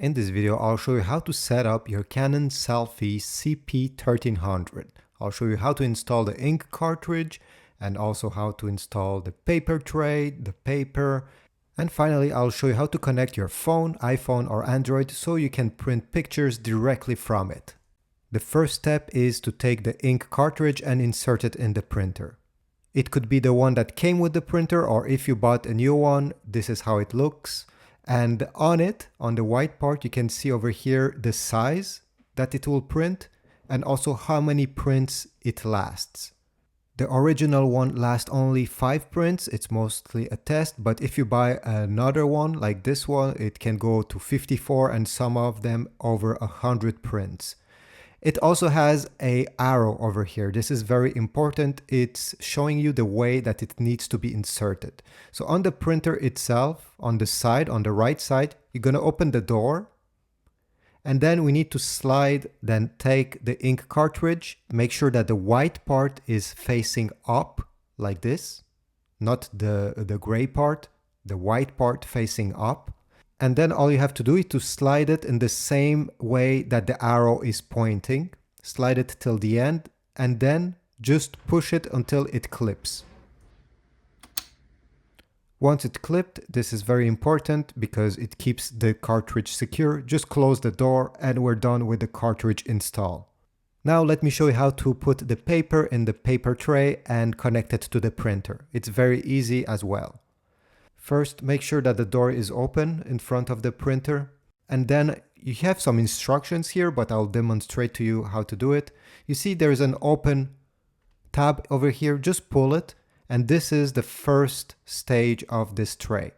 In this video, I'll show you how to set up your Canon Selphy CP1300. I'll show you how to install the ink cartridge and also how to install the paper tray, the paper, and finally I'll show you how to connect your phone, iPhone or Android so you can print pictures directly from it. The first step is to take the ink cartridge and insert it in the printer. It could be the one that came with the printer, or if you bought a new one, this is how it looks. And on it, on the white part, you can see over here the size that it will print and also how many prints it lasts. The original one lasts only 5 prints. It's mostly a test, but if you buy another one like this one, it can go to 54 and some of them over 100 prints. It also has an arrow over here. This is very important. It's showing you the way that it needs to be inserted. So on the printer itself, on the side, on the right side, you're going to open the door. And then we need to slide, then take the ink cartridge. Make sure that the white part is facing up like this, not the gray part, the white part facing up. And then all you have to do is to slide it in the same way that the arrow is pointing. Slide it till the end and then just push it until it clips. Once it's clipped, this is very important because it keeps the cartridge secure. Just close the door and we're done with the cartridge install. Now let me show you how to put the paper in the paper tray and connect it to the printer. It's very easy as well. First, make sure that the door is open in front of the printer, and then you have some instructions here, but I'll demonstrate to you how to do it. You see there's an open tab over here, just pull it, and this is the first stage of this tray.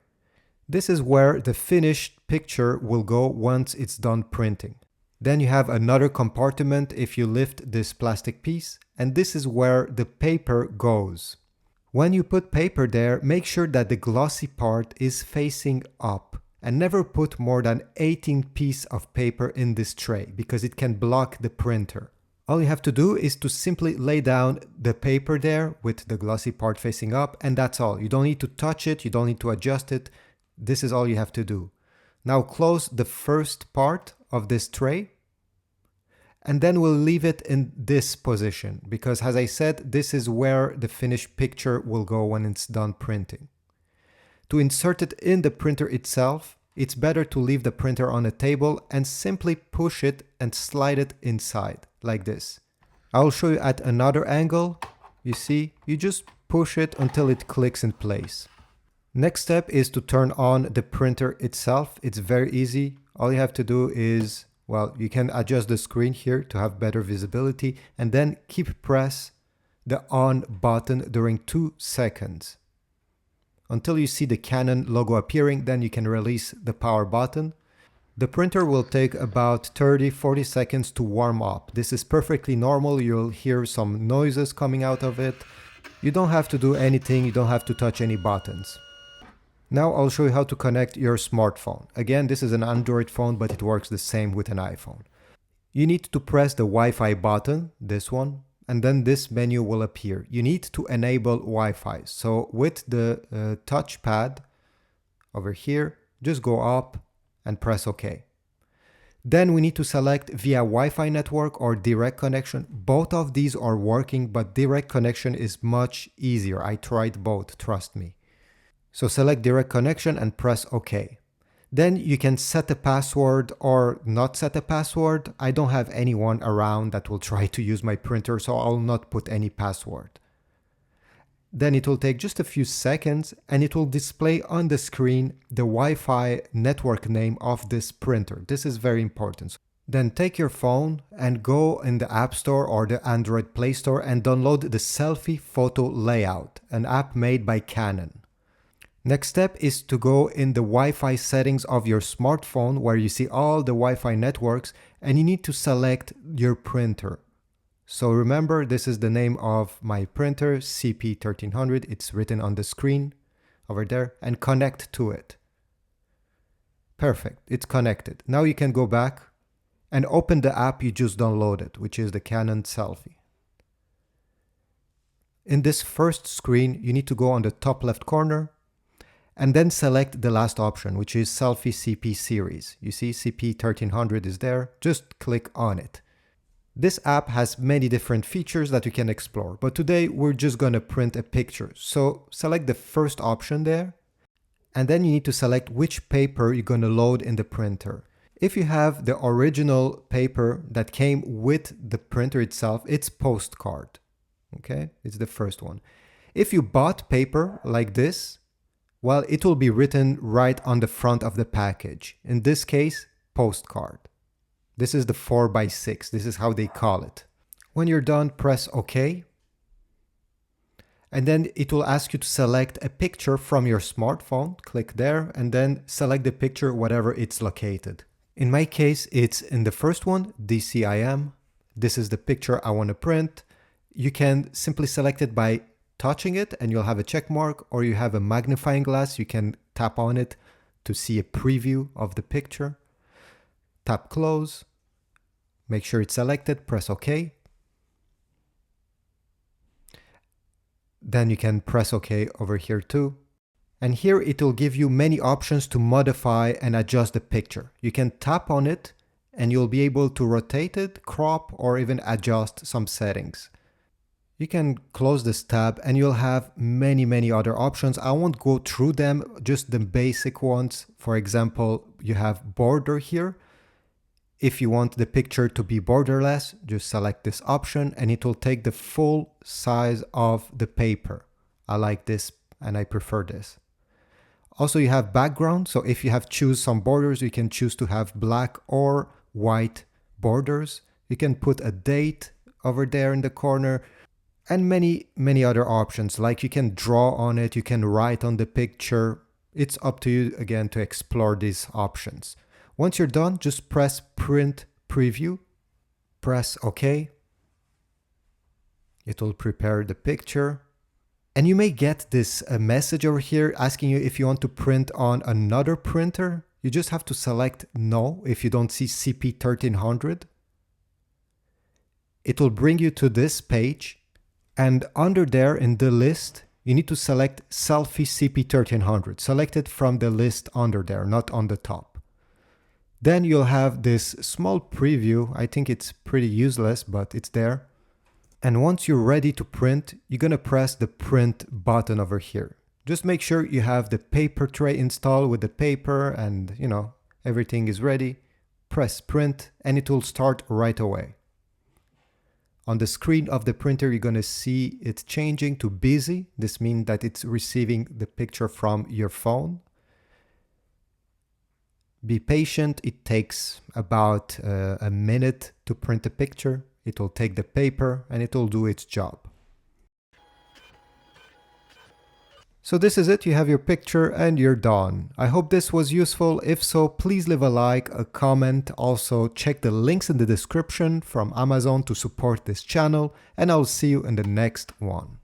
This is where the finished picture will go once it's done printing. Then you have another compartment if you lift this plastic piece, and this is where the paper goes. When you put paper there, make sure that the glossy part is facing up and never put more than 18 pieces of paper in this tray because it can block the printer. All you have to do is to simply lay down the paper there with the glossy part facing up, and that's all. You don't need to touch it, you don't need to adjust it. This is all you have to do. Now close the first part of this tray. And then we'll leave it in this position because, as I said, this is where the finished picture will go when it's done printing. To insert it in the printer itself, it's better to leave the printer on a table and simply push it and slide it inside like this. I'll show you at another angle. You see, you just push it until it clicks in place. Next step is to turn on the printer itself. It's very easy. All you have to do is, well, you can adjust the screen here to have better visibility and then press the on button during 2 seconds. Until you see the Canon logo appearing, then you can release the power button. The printer will take about 30-40 seconds to warm up. This is perfectly normal. You'll hear some noises coming out of it. You don't have to do anything. You don't have to touch any buttons. Now I'll show you how to connect your smartphone. Again, this is an Android phone, but it works the same with an iPhone. You need to press the Wi-Fi button, this one, and then this menu will appear. You need to enable Wi-Fi. So with the touchpad over here, just go up and press OK. Then we need to select via Wi-Fi network or direct connection. Both of these are working, but direct connection is much easier. I tried both, trust me. So select direct connection and press OK. Then you can set a password or not set a password. I don't have anyone around that will try to use my printer, so I'll not put any password. Then it will take just a few seconds and it will display on the screen the Wi-Fi network name of this printer. This is very important. Then take your phone and go in the App Store or the Android Play Store and download the Selfie Photo Layout, an app made by Canon. Next step is to go in the Wi-Fi settings of your smartphone where you see all the Wi-Fi networks, and you need to select your printer. So remember, this is the name of my printer, CP1300. It's written on the screen over there, and connect to it. Perfect, it's connected. Now you can go back and open the app you just downloaded, which is the Canon Selphy. In this first screen, you need to go on the top left corner and then select the last option, which is Selphy CP series. You see CP1300 is there, just click on it. This app has many different features that you can explore, but today we're just going to print a picture. So select the first option there, and then you need to select which paper you're going to load in the printer. If you have the original paper that came with the printer itself, it's postcard. Okay, it's the first one. If you bought paper like this, well, it will be written right on the front of the package. In this case, postcard. This is the 4x6. This is how they call it. When you're done, press OK. And then it will ask you to select a picture from your smartphone. Click there and then select the picture wherever it's located. In my case, it's in the first one, DCIM. This is the picture I want to print. You can simply select it by touching it and you'll have a check mark, or you have a magnifying glass. You can tap on it to see a preview of the picture. Tap close, make sure it's selected, press OK. Then you can press OK over here too. And here it will give you many options to modify and adjust the picture. You can tap on it and you'll be able to rotate it, crop, or even adjust some settings. You can close this tab and you'll have many other options. I won't go through them, just the basic ones. For example, you have border here. If you want the picture to be borderless, just select this option and it will take the full size of the paper. I like this and I prefer this. Also, you have background. So if you have choose some borders, you can choose to have black or white borders. You can put a date over there in the corner and many other options. Like you can draw on it, you can write on the picture. It's up to you again to explore these options. Once you're done, just press Print Preview, press OK. It will prepare the picture. And you may get this message over here asking you if you want to print on another printer. You just have to select No if you don't see CP1300. It will bring you to this page. And under there in the list, you need to select Selphy CP1300. Select it from the list under there, not on the top. Then you'll have this small preview. I think it's pretty useless, but it's there. And once you're ready to print, you're going to press the print button over here. Just make sure you have the paper tray installed with the paper and, everything is ready. Press print and it will start right away. On the screen of the printer, you're going to see it changing to busy. This means that it's receiving the picture from your phone. Be patient. It takes about a minute to print a picture. It will take the paper and it will do its job. So this is it. You have your picture and you're done. I hope this was useful. If so, please leave a like, a comment. Also, check the links in the description from Amazon to support this channel, and I'll see you in the next one.